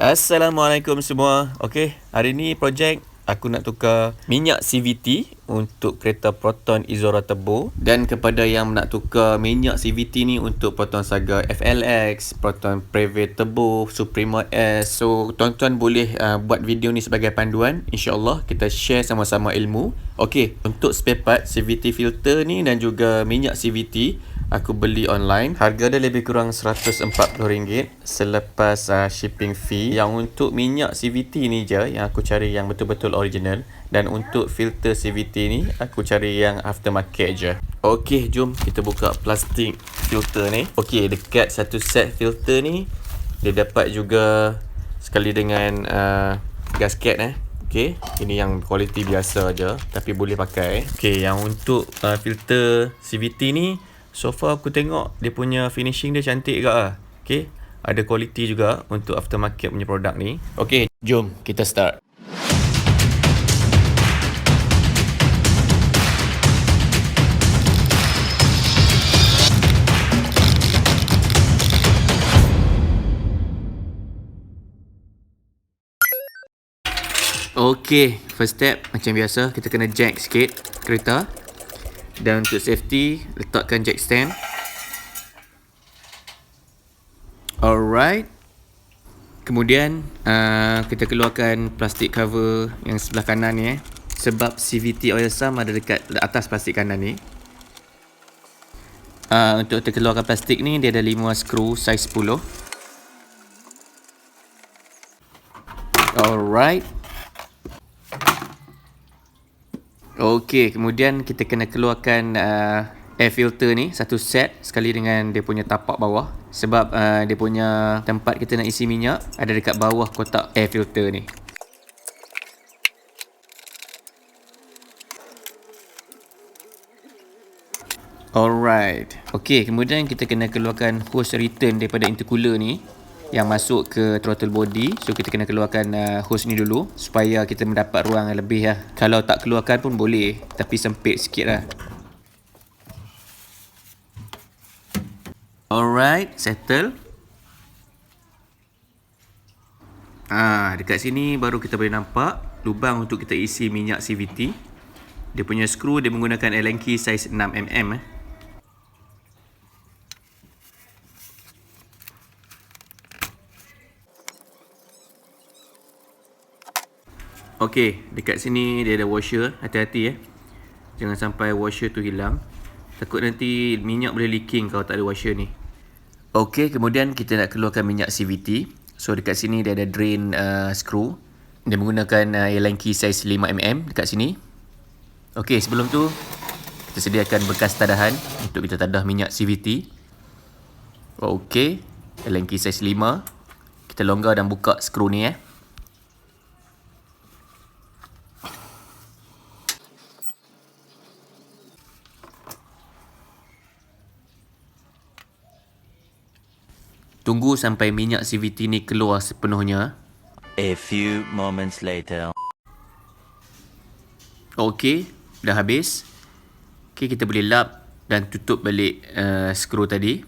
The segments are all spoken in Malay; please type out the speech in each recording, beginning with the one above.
Assalamualaikum semua. Okey, hari ni projek aku nak tukar minyak CVT untuk kereta Proton Izora Turbo, dan kepada yang nak tukar minyak CVT ni untuk Proton Saga FLX, Proton Preve Turbo, Suprema S. So tuan-tuan boleh buat video ni sebagai panduan. InsyaAllah kita share sama-sama ilmu. Okey, untuk spare part CVT filter ni dan juga minyak CVT aku beli online. Harga dia lebih kurang RM140 selepas shipping fee. Yang untuk minyak CVT ni je yang aku cari yang betul-betul original, dan untuk filter CVT ni aku cari yang aftermarket je. Okey, jom kita buka plastik filter ni. Okey, dekat satu set filter ni dia dapat juga sekali dengan gasket Okey, ini yang kualiti biasa je tapi boleh pakai. Okey, yang untuk filter CVT ni, so far aku tengok dia punya finishing dia cantik juga lah. Okay, ada kualiti juga untuk aftermarket punya produk ni. Okay, jom kita start. Okay, first step macam biasa kita kena jack sikit kereta. Dan untuk safety, letakkan jack stand. Alright. Kemudian kita keluarkan plastik cover yang sebelah kanan ni sebab CVT oil sum ada dekat atas plastik kanan ni. Untuk kita keluarkan plastik ni, dia ada 5 skru saiz 10. Alright. Okey, kemudian kita kena keluarkan air filter ni satu set sekali dengan dia punya tapak bawah, sebab dia punya tempat kita nak isi minyak ada dekat bawah kotak air filter ni. Alright. Okey, kemudian kita kena keluarkan hose return daripada intercooler ni yang masuk ke throttle body. So kita kena keluarkan hose ni dulu supaya kita mendapat ruang yang lebih lah. Kalau tak keluarkan pun boleh, tapi sempit sikit lah. Alright, settle. Dekat sini baru kita boleh nampak lubang untuk kita isi minyak CVT. Dia punya skru dia menggunakan Allen key saiz 6mm. Okey, dekat sini dia ada washer. Hati-hati jangan sampai washer tu hilang. Takut nanti minyak boleh leaking kalau tak ada washer ni. Okey, kemudian kita nak keluarkan minyak CVT. So dekat sini dia ada drain screw. Dia menggunakan Allen key saiz 5mm dekat sini. Okey, sebelum tu kita sediakan bekas tadahan untuk kita tadah minyak CVT. Okey, Allen key saiz 5. Kita longgar dan buka skru ni Tunggu sampai minyak CVT ni keluar sepenuhnya. A few moments later. Okey, dah habis. Okey, kita boleh lap dan tutup balik skru tadi.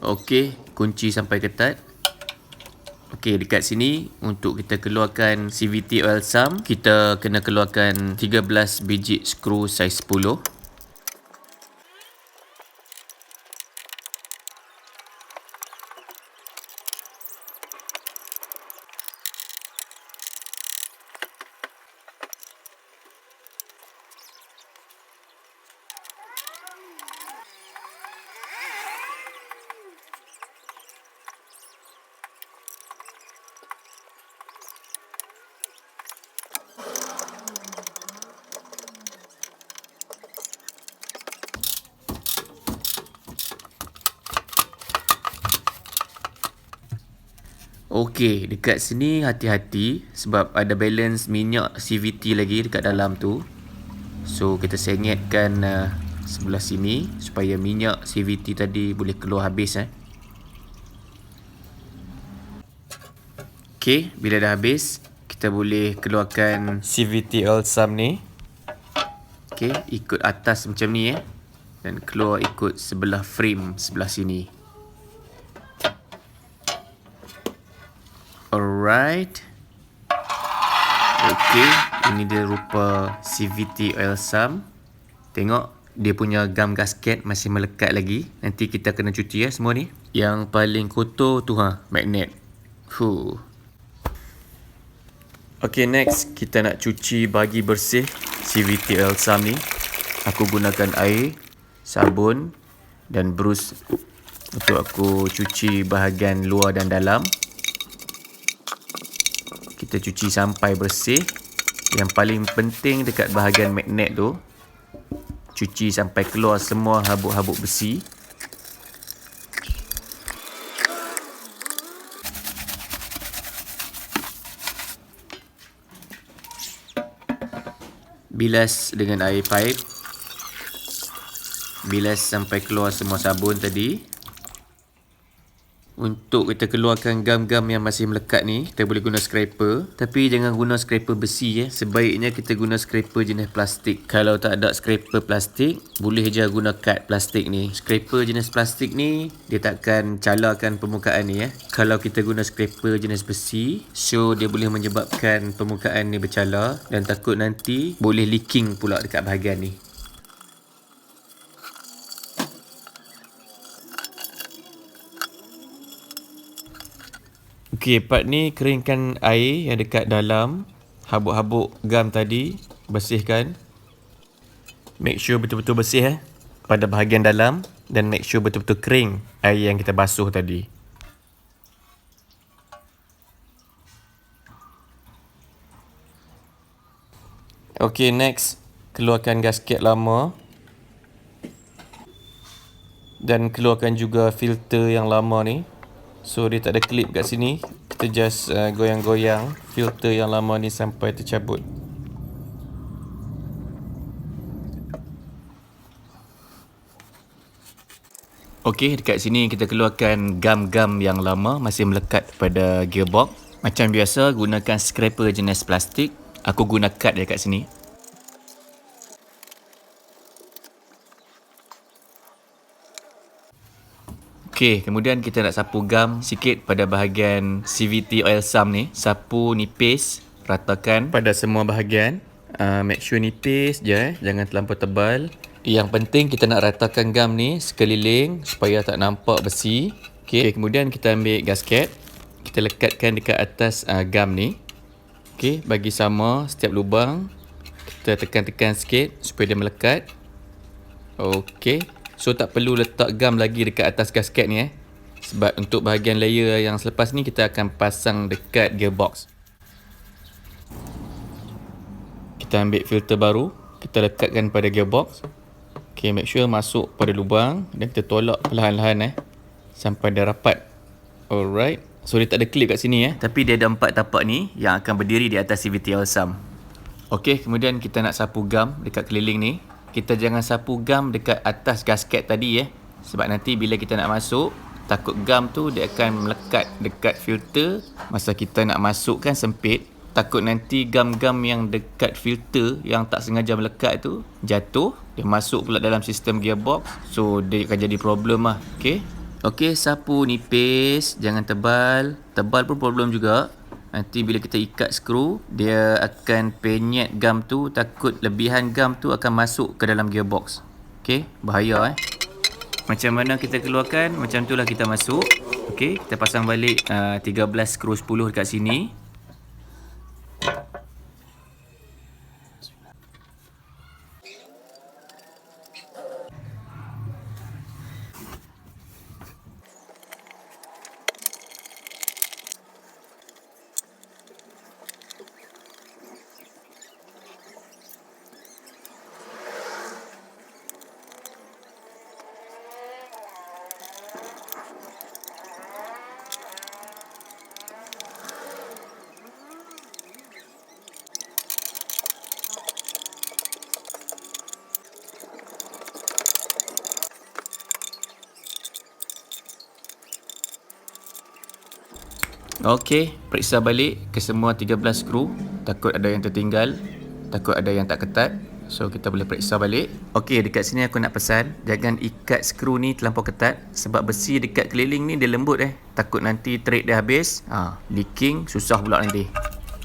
Okey, kunci sampai ketat. Okey, dekat sini untuk kita keluarkan CVT oil sum, kita kena keluarkan 13 biji skru saiz 10. Okey, dekat sini hati-hati sebab ada balance minyak CVT lagi dekat dalam tu. So kita sengetkan sebelah sini supaya minyak CVT tadi boleh keluar habis Okey, bila dah habis, kita boleh keluarkan CVT Elsam ni. Okey, ikut atas macam ni dan keluar ikut sebelah frame sebelah sini. Alright. Okey, ini dia rupa CVT Elsam. Tengok dia punya gam gasket masih melekat lagi. Nanti kita kena cuci semua ni. Yang paling kotor tu magnet. Okay, next kita nak cuci bagi bersih CVT Elsam ni. Aku gunakan air, sabun dan brush untuk aku cuci bahagian luar dan dalam. Kita cuci sampai bersih. Yang paling penting dekat bahagian magnet tu, cuci sampai keluar semua habuk-habuk besi. Bilas dengan air pipe. Bilas sampai keluar semua sabun tadi. Untuk kita keluarkan gam-gam yang masih melekat ni, kita boleh guna scraper. Tapi jangan guna scraper besi Sebaiknya kita guna scraper jenis plastik. Kalau tak ada scraper plastik, boleh je guna kad plastik ni. Scraper jenis plastik ni, dia takkan calakan permukaan ni Kalau kita guna scraper jenis besi, so dia boleh menyebabkan permukaan ni bercala dan takut nanti boleh leaking pula dekat bahagian ni. Okey, part ni keringkan air yang dekat dalam habuk-habuk gam tadi, bersihkan. Make sure betul-betul bersih pada bahagian dalam dan make sure betul-betul kering air yang kita basuh tadi. Okey, next keluarkan gasket lama dan keluarkan juga filter yang lama ni. So dia tak ada klip kat sini. Kita just goyang-goyang filter yang lama ni sampai tercabut. Okey, dekat sini kita keluarkan gam-gam yang lama masih melekat pada gearbox. Macam biasa, gunakan scraper jenis plastik. Aku guna kad dekat sini. Okey, kemudian kita nak sapu gam sikit pada bahagian CVT Elsam ni. Sapu nipis, ratakan pada semua bahagian. Make sure nipis je jangan terlampau tebal. Yang penting kita nak ratakan gam ni sekeliling supaya tak nampak besi. Okey, kemudian kita ambil gasket. Kita lekatkan dekat atas gam ni. Okey, bagi sama setiap lubang. Kita tekan-tekan sikit supaya dia melekat. Okey. So tak perlu letak gam lagi dekat atas gasket ni sebab untuk bahagian layer yang selepas ni kita akan pasang dekat gearbox. Kita ambil filter baru, kita lekatkan pada gearbox. Okay, make sure masuk pada lubang dan kita tolak perlahan-lahan sampai dia rapat. Alright. So dia tak ada klip kat sini tapi dia ada 4 tapak ni yang akan berdiri di atas CVT Elsam. Okay, kemudian kita nak sapu gam dekat keliling ni. Kita jangan sapu gam dekat atas gasket tadi sebab nanti bila kita nak masuk, takut gam tu dia akan melekat dekat filter. Masa kita nak masuk kan sempit, takut nanti gam-gam yang dekat filter yang tak sengaja melekat tu jatuh, dia masuk pula dalam sistem gearbox. So dia akan jadi problem Okey, sapu nipis, jangan tebal. Tebal pun problem juga. Nanti bila kita ikat skru, dia akan penyet gam tu. Takut lebihan gam tu akan masuk ke dalam gearbox. Okey, bahaya Macam mana kita keluarkan, macam tu lah kita masuk. Okey, kita pasang balik 13 skru 10 dekat sini. Okey, periksa balik ke semua 13 skru. Takut ada yang tertinggal, takut ada yang tak ketat. So kita boleh periksa balik. Okey, dekat sini aku nak pesan, jangan ikat skru ni terlampau ketat sebab besi dekat keliling ni dia lembut Takut nanti thread dia habis, leaking susah pula nanti.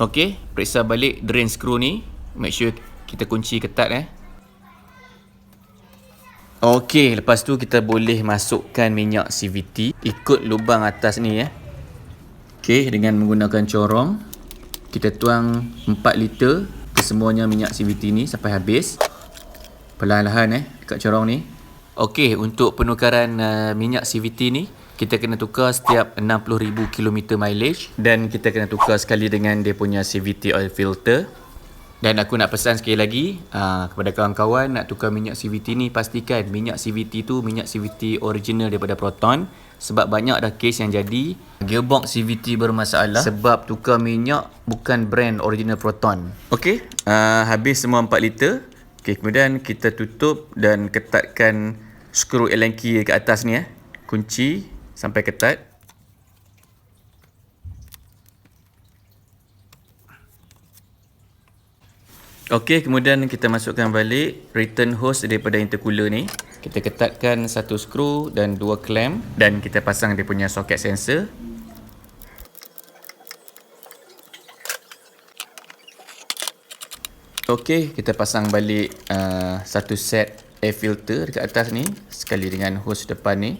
Okey, periksa balik drain skru ni. Make sure kita kunci ketat Okey, lepas tu kita boleh masukkan minyak CVT ikut lubang atas ni Okey, dengan menggunakan corong kita tuang 4 liter kesemuanya minyak CVT ni sampai habis. Perlahan-lahan dekat corong ni. Okey, untuk penukaran minyak CVT ni kita kena tukar setiap 60,000 km mileage dan kita kena tukar sekali dengan dia punya CVT oil filter. Dan aku nak pesan sekali lagi kepada kawan-kawan nak tukar minyak CVT ni, pastikan minyak CVT tu minyak CVT original daripada Proton. Sebab banyak dah kes yang jadi gearbox CVT bermasalah sebab tukar minyak bukan brand original Proton. Okey, habis semua 4 liter. Okey, kemudian kita tutup dan ketatkan skru Allen key dekat atas ni Kunci sampai ketat. Okey, kemudian kita masukkan balik return hose daripada intercooler ni. Kita ketatkan satu skru dan 2 clamp dan kita pasang dia punya soket sensor. Okey, kita pasang balik satu set air filter dekat atas ni sekali dengan hose depan ni.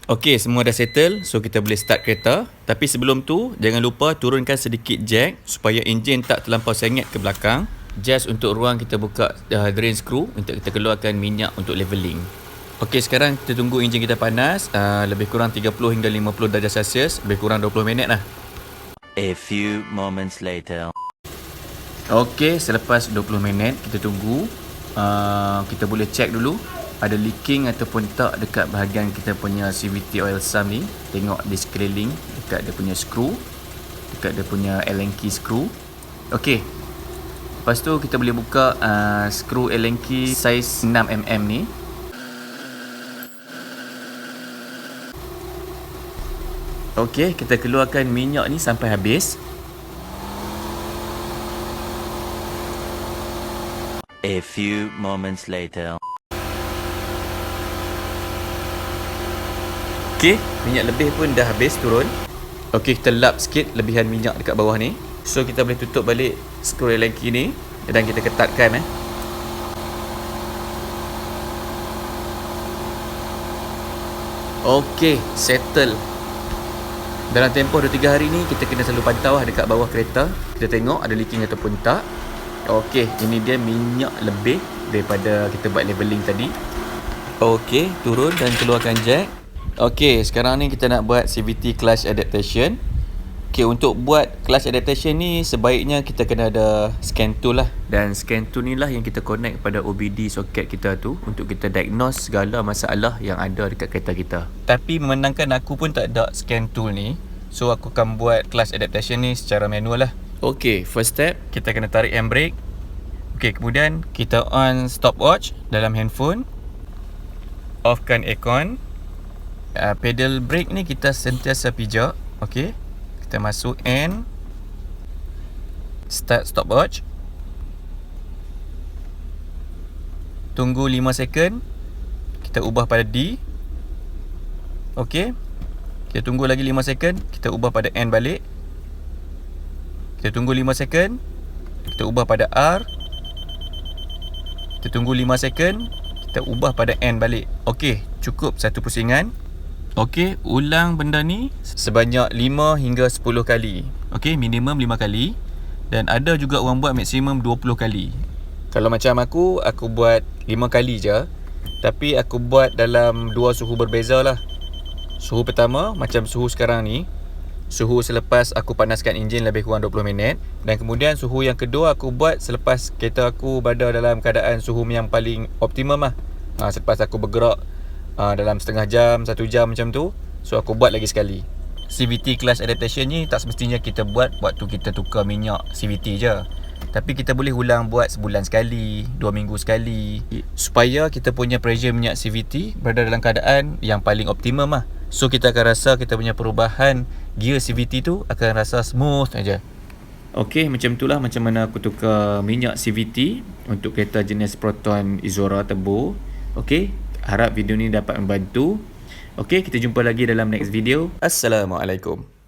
Okey, semua dah settle, so kita boleh start kereta. Tapi sebelum tu, jangan lupa turunkan sedikit jack supaya enjin tak terlampau sengit ke belakang. Just untuk ruang kita buka drain screw untuk kita keluarkan minyak untuk leveling. Okey, sekarang kita tunggu enjin kita panas lebih kurang 30 hingga 50 darjah Celsius, lebih kurang 20 minit lah. A few moments later. Okey, selepas 20 minit kita tunggu. Kita boleh check dulu ada leaking ataupun tak dekat bahagian kita punya CVT oil sump ni. Tengok di sekeliling dekat dia punya skru, dekat dia punya Allen key skru. Okey, lepas tu kita boleh buka skru Allen key saiz 6mm ni. Okey, kita keluarkan minyak ni sampai habis. A few moments later. Okey, minyak lebih pun dah habis turun. Okey, kita lap sikit lebihan minyak dekat bawah ni. So kita boleh tutup balik skru Allen key ni dan kita ketatkan Okey, settle. Dalam tempoh 2-3 hari ni kita kena selalu pantau dekat bawah kereta. Kita tengok ada leaking ataupun tak. Okey, ini dia minyak lebih daripada kita buat leveling tadi. Okey, turun dan keluarkan jack. Okey, sekarang ni kita nak buat CVT clutch adaptation. Okey, untuk buat clutch adaptation ni sebaiknya kita kena ada scan tool lah. Dan scan tool ni lah yang kita connect pada OBD soket kita tu untuk kita diagnose segala masalah yang ada dekat kereta kita. Tapi memandangkan aku pun tak ada scan tool ni, so aku akan buat clutch adaptation ni secara manual lah. Okey, first step kita kena tarik handbrake. Okey, kemudian kita on stopwatch dalam handphone. Offkan aircon. Pedal brake ni kita sentiasa pijak. Okey, kita masuk N, start stopwatch, tunggu 5 second, kita ubah pada D. Okey, kita tunggu lagi 5 second, kita ubah pada N balik. Kita tunggu 5 second, kita ubah pada R. Kita tunggu 5 second, kita ubah pada N balik. Okey, cukup satu pusingan. Okey, ulang benda ni sebanyak 5 hingga 10 kali. Okey, minimum 5 kali. Dan ada juga orang buat maksimum 20 kali. Kalau macam aku buat 5 kali je. Tapi aku buat dalam 2 suhu berbeza lah. Suhu pertama macam suhu sekarang ni, suhu selepas aku panaskan enjin lebih kurang 20 minit. Dan kemudian suhu yang kedua aku buat selepas kereta aku berada dalam keadaan suhu yang paling optimum lah. Selepas aku bergerak dalam setengah jam, 1 jam macam tu. So aku buat lagi sekali. CVT clutch adaptation ni tak semestinya kita buat waktu kita tukar minyak CVT je. Tapi kita boleh ulang buat sebulan sekali, 2 minggu sekali, supaya kita punya pressure minyak CVT berada dalam keadaan yang paling optimum lah. So kita akan rasa kita punya perubahan gear CVT tu akan rasa smooth aja. Okey, macam itulah macam mana aku tukar minyak CVT untuk kereta jenis Proton Izora Turbo. Okey, harap video ni dapat membantu. Okey, kita jumpa lagi dalam next video. Assalamualaikum.